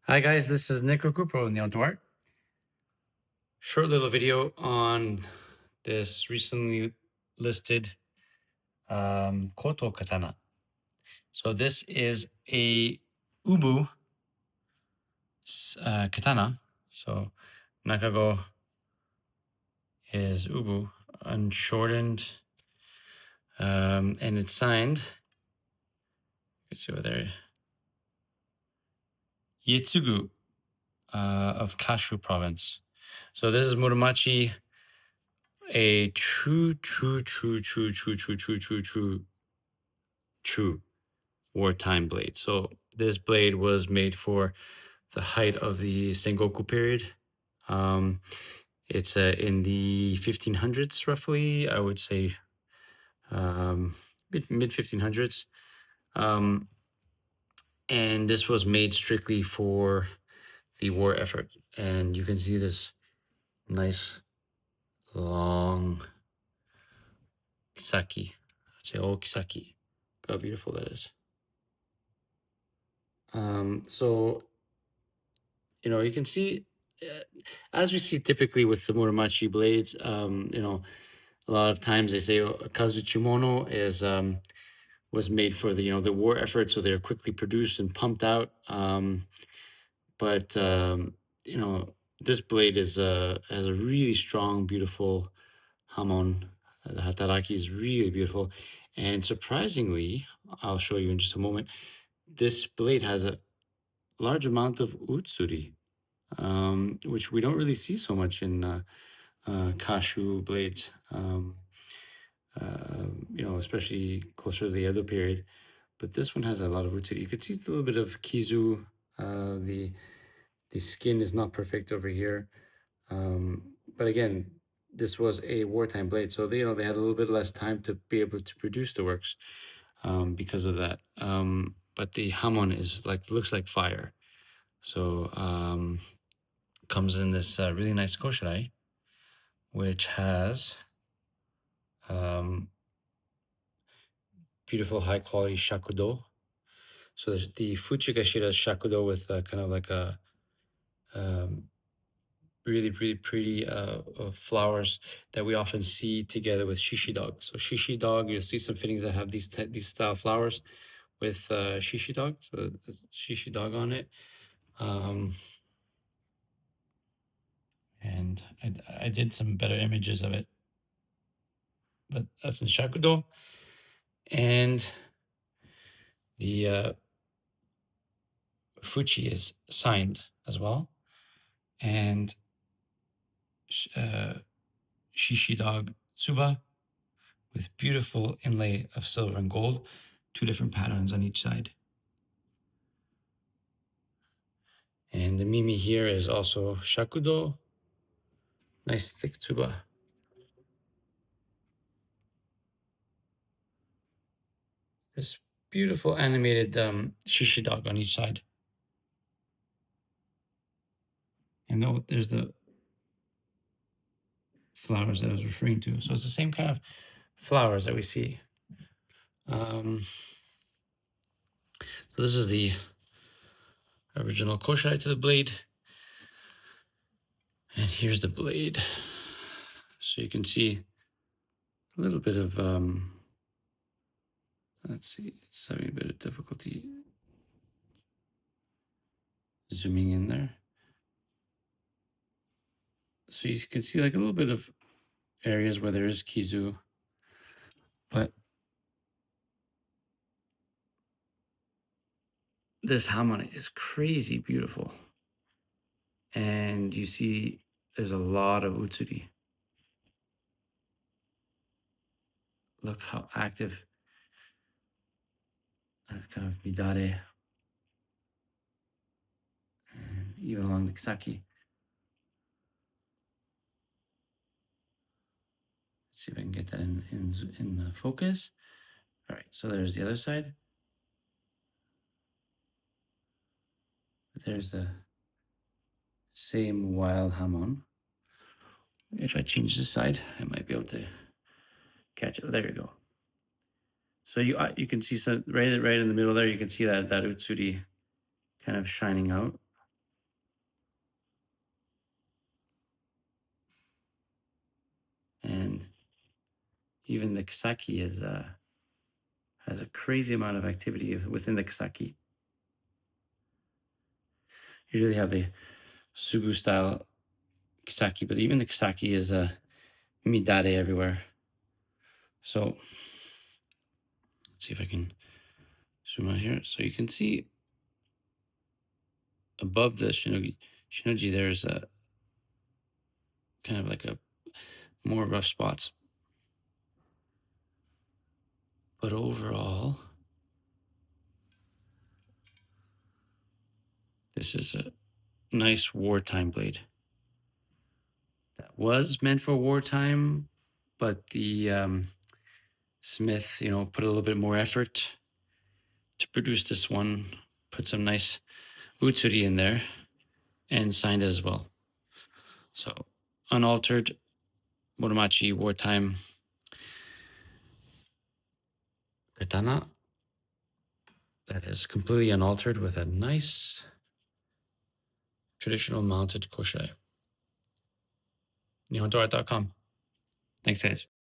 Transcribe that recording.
Hi guys, this is Nick Recupero in the Outdoor Art. Short little video on this recently listed Koto katana. So this is a ubu katana. So nakago is ubu, unshortened, and it's signed. You can see over there, Yetsugu of Kashu province. So this is Muromachi, a true wartime blade. So this blade was made for the height of the Sengoku period. It's in the 1500s, roughly. I would say mid 1500s. And this was made strictly for the war effort. And you can see this nice long kisaki. I'd say oh kisaki. How beautiful that is. So you can see, as we see typically with the Muromachi blades, a lot of times they say kazuchimono is was made for the war effort, so they're quickly produced and pumped out. But this blade has a really strong, beautiful hamon. The hataraki is really beautiful, and surprisingly, I'll show you in just a moment. This blade has a large amount of utsuri, which we don't really see so much in kashu blades, especially closer to the Edo period. But this one has a lot of utsuri. You could see a little bit of kizu. The skin is not perfect over here, but again, this was a wartime blade, so they had a little bit less time to be able to produce the works because of that. But the hamon looks like fire. So comes in this really nice Koshirae, which has beautiful high quality shakudo. So there's the Fuchigashira shakudo with kind of like a really, really pretty flowers that we often see together with shishi dog. So shishi dog, you'll see some fittings that have these style flowers with shishi dog. So there's shishi dog on it. And I did some better images of it, but that's in shakudo. And the fuchi is signed as well. And shishi dog tsuba with beautiful inlay of silver and gold, 2 different patterns on each side. And the mimi here is also shakudo, nice thick tsuba. This beautiful animated shishi dog on each side. And there's the flowers that I was referring to. So it's the same kind of flowers that we see. So this is the original koshai to the blade. And here's the blade. So you can see a little bit of, let's see, it's having a bit of difficulty zooming in there. So you can see like a little bit of areas where there is kizu, but this hamon is crazy beautiful. And you see there's a lot of utsuri. Look how active. That's kind of midare. And even along the kisaki. Let's see if I can get that in focus. All right, so there's the other side. There's the same wild hamon. If I change this side, I might be able to catch it. There you go. So you can see some right in the middle there. You can see that utsuri kind of shining out. and even the Kisaki is has a crazy amount of activity within the Kisaki. Usually have the Sugu style Kisaki, but even the Kisaki is midare everywhere. So let's see if I can zoom out here. So you can see above the shinoji, there's a kind of like a more rough spots. But overall, this is a nice wartime blade. That was meant for wartime, but the smith, put a little bit more effort to produce this one, put some nice utsuri in there, and signed it as well. So unaltered Muromachi wartime katana that is completely unaltered with a nice traditional mounted Koshirae. NihontoArt.com. Thanks, guys.